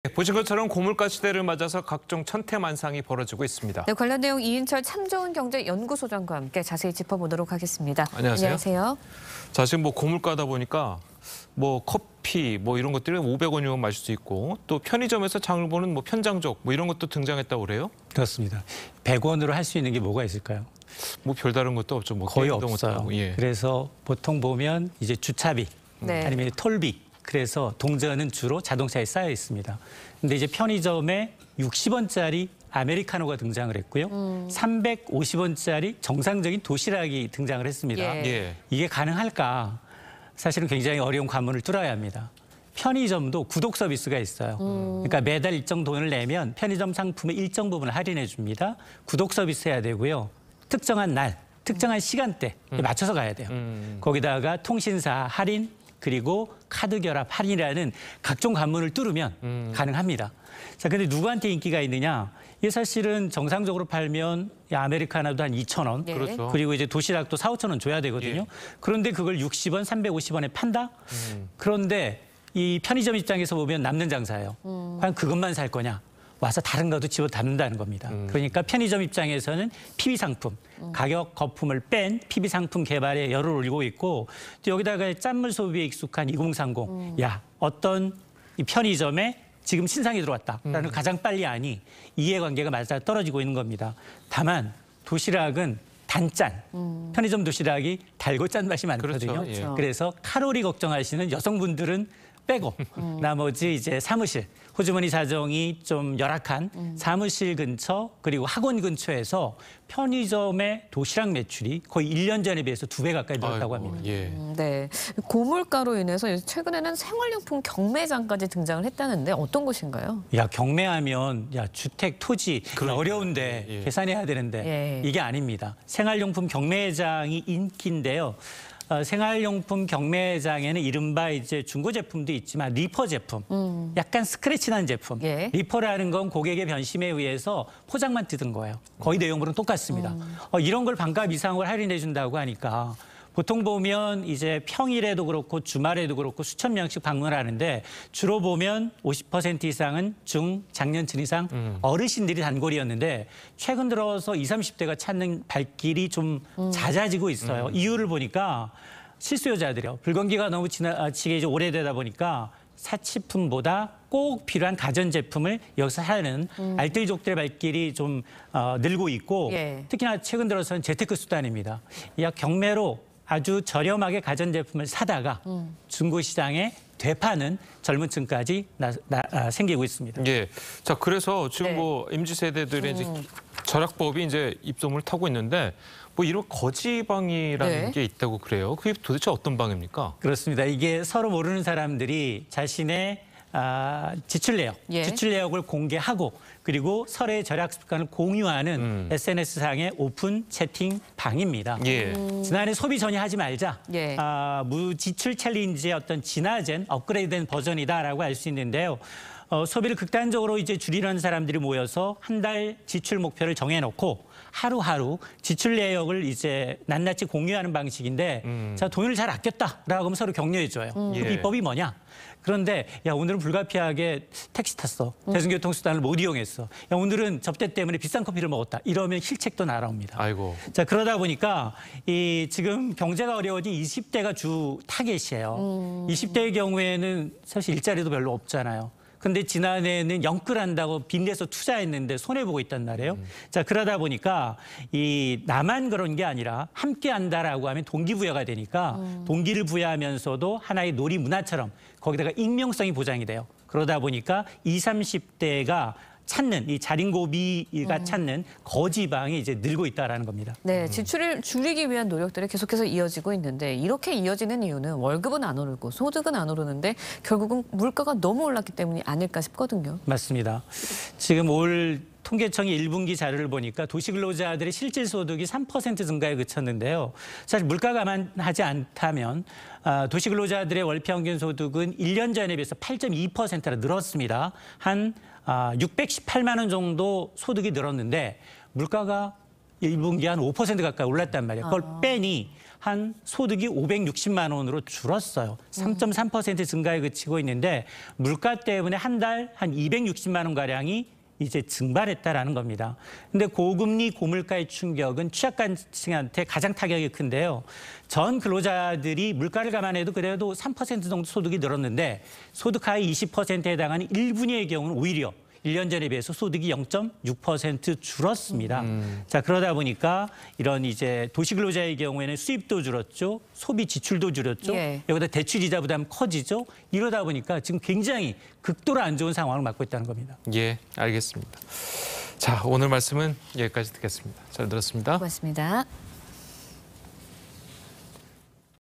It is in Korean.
보신 것처럼 고물가 시대를 맞아서 각종 천태만상이 벌어지고 있습니다. 네, 관련 내용 이인철 참 좋은 경제 연구소장과 함께 자세히 짚어보도록 하겠습니다. 안녕하세요. 안녕하세요. 자, 지금 고물가다 보니까 커피 이런 것들이 500원이면 마실 수 있고 또 편의점에서 장을 보는 편장족 이런 것도 등장했다고 그래요? 그렇습니다. 100원으로 할 수 있는 게 뭐가 있을까요? 별다른 것도 없죠. 거의 없어요. 예. 그래서 보통 보면 이제 주차비 네. 아니면 톨비, 그래서 동전은 주로 자동차에 쌓여 있습니다. 근데 이제 편의점에 60원짜리 아메리카노가 등장을 했고요. 350원짜리 정상적인 도시락이 등장을 했습니다. 예. 이게 가능할까? 사실은 굉장히 어려운 관문을 뚫어야 합니다. 편의점도 구독 서비스가 있어요. 그러니까 매달 일정 돈을 내면 편의점 상품의 일정 부분을 할인해 줍니다. 구독 서비스 해야 되고요. 특정한 날, 특정한 시간대에 맞춰서 가야 돼요. 거기다가 통신사 할인, 그리고 카드 결합 할인이라는 각종 관문을 뚫으면 가능합니다. 자, 근데 누구한테 인기가 있느냐? 이게 사실은 정상적으로 팔면 아메리카노도 한 2,000원, 네. 그렇죠. 그리고 이제 도시락도 4,000~5,000원 줘야 되거든요. 예. 그런데 그걸 60원, 350원에 판다? 그런데 이 편의점 입장에서 보면 남는 장사예요. 과연 그것만 살 거냐? 와서 다른 것도 집어 담는다는 겁니다. 그러니까 편의점 입장에서는 PB 상품, 가격 거품을 뺀 PB 상품 개발에 열을 올리고 있고, 또 여기다가 짠물 소비에 익숙한 2030, 야, 어떤 이 편의점에 지금 신상이 들어왔다라는 가장 빨리 아니 이해관계가 맞아 떨어지고 있는 겁니다. 다만 도시락은 단짠, 편의점 도시락이 달고 짠 맛이 많거든요. 그렇죠. 예. 그래서 칼로리 걱정하시는 여성분들은 빼고 나머지 이제 사무실, 호주머니 사정이 좀 열악한 사무실 근처 그리고 학원 근처에서 편의점의 도시락 매출이 거의 1년 전에 비해서 2배 가까이 늘었다고 합니다. 예. 네, 고물가로 인해서 최근에는 생활용품 경매장까지 등장을 했다는데 어떤 곳인가요? 야, 경매하면 주택, 토지 그러니까요. 어려운데 예. 계산해야 되는데 예. 이게 아닙니다. 생활용품 경매장이 인기인데요. 생활용품 경매장에는 이른바 이제 중고 제품도 있지만 리퍼 제품, 약간 스크래치 난 제품. 예. 리퍼라는 건 고객의 변심에 의해서 포장만 뜯은 거예요. 거의 내용물은 똑같습니다. 이런 걸 반값 이상을 할인해 준다고 하니까 보통 보면 이제 평일에도 그렇고 주말에도 그렇고 수천 명씩 방문하는데 주로 보면 50% 이상은 중장년층 이상 어르신들이 단골이었는데 최근 들어서 20, 30대가 찾는 발길이 좀 잦아지고 있어요. 이유를 보니까 실수요자들이요. 불경기가 너무 지나치게 이제 오래되다 보니까 사치품보다 꼭 필요한 가전제품을 여기서 사는 알뜰족들의 발길이 좀 늘고 있고 예. 특히나 최근 들어서는 재테크 수단입니다. 약 경매로 아주 저렴하게 가전제품을 사다가 중고시장에 되파는 젊은 층까지 생기고 있습니다. 예. 자, 그래서 지금 네. MZ 세대들의 이제 절약법이 이제 입소문을 타고 있는데 이런 거지방이라는 네. 게 있다고 그래요. 그게 도대체 어떤 방입니까? 그렇습니다. 이게 서로 모르는 사람들이 자신의 지출 내역, 예. 지출 내역을 공개하고 그리고 서로의 절약 습관을 공유하는 SNS상의 오픈 채팅 방입니다. 예. 지난해 소비 전혀 하지 말자. 예. 무지출 챌린지의 어떤 진화된 업그레이드된 버전이다라고 알 수 있는데요. 소비를 극단적으로 이제 줄이려는 사람들이 모여서 한 달 지출 목표를 정해놓고 하루하루 지출 내역을 이제 낱낱이 공유하는 방식인데 자, 돈을 잘 아꼈다라고 하면 서로 격려해줘요. 그 예. 비법이 뭐냐? 그런데 야, 오늘은 불가피하게 택시 탔어. 대중교통수단을 못 이용했어. 야, 오늘은 접대 때문에 비싼 커피를 먹었다. 이러면 힐책도 날아옵니다. 아이고. 자, 그러다 보니까 지금 경제가 어려워진 20대가 주 타겟이에요. 20대의 경우에는 사실 일자리도 별로 없잖아요. 근데 지난해에는 영끌한다고 빚내서 투자했는데 손해보고 있단 말이에요. 자, 그러다 보니까 나만 그런 게 아니라 함께 한다라고 하면 동기부여가 되니까 동기를 부여하면서도 하나의 놀이 문화처럼 거기다가 익명성이 보장이 돼요. 그러다 보니까 20, 30대가 찾는 이 자린고비가 찾는 거지방이 이제 늘고 있다라는 겁니다. 네, 지출을 줄이기 위한 노력들이 계속해서 이어지고 있는데 이렇게 이어지는 이유는 월급은 안 오르고 소득은 안 오르는데 결국은 물가가 너무 올랐기 때문이 아닐까 싶거든요. 맞습니다. 지금 올 통계청이 1분기 자료를 보니까 도시근로자들의 실질 소득이 3% 증가에 그쳤는데요. 사실 물가가 감안하지 않다면 도시근로자들의 월평균 소득은 1년 전에 비해서 8.2%나 늘었습니다. 한 618만 원 정도 소득이 늘었는데 물가가 1분기 한 5% 가까이 올랐단 말이에요. 그걸 빼니 한 소득이 560만 원으로 줄었어요. 3.3% 증가에 그치고 있는데 물가 때문에 한 달 한 260만 원 가량이 이제 증발했다라는 겁니다. 근데 고금리 고물가의 충격은 취약계층한테 가장 타격이 큰데요. 전 근로자들이 물가를 감안해도 그래도 3% 정도 소득이 늘었는데 소득 하위 20%에 해당하는 1분위의 경우는 오히려 1년 전에 비해서 소득이 0.6% 줄었습니다. 자, 그러다 보니까 이런 이제 도시근로자의 경우에는 수입도 줄었죠. 소비 지출도 줄었죠. 예. 여기다 대출이자 부담 커지죠. 이러다 보니까 지금 굉장히 극도로 안 좋은 상황을 맞고 있다는 겁니다. 예, 알겠습니다. 자, 오늘 말씀은 여기까지 듣겠습니다. 잘 들었습니다. 고맙습니다.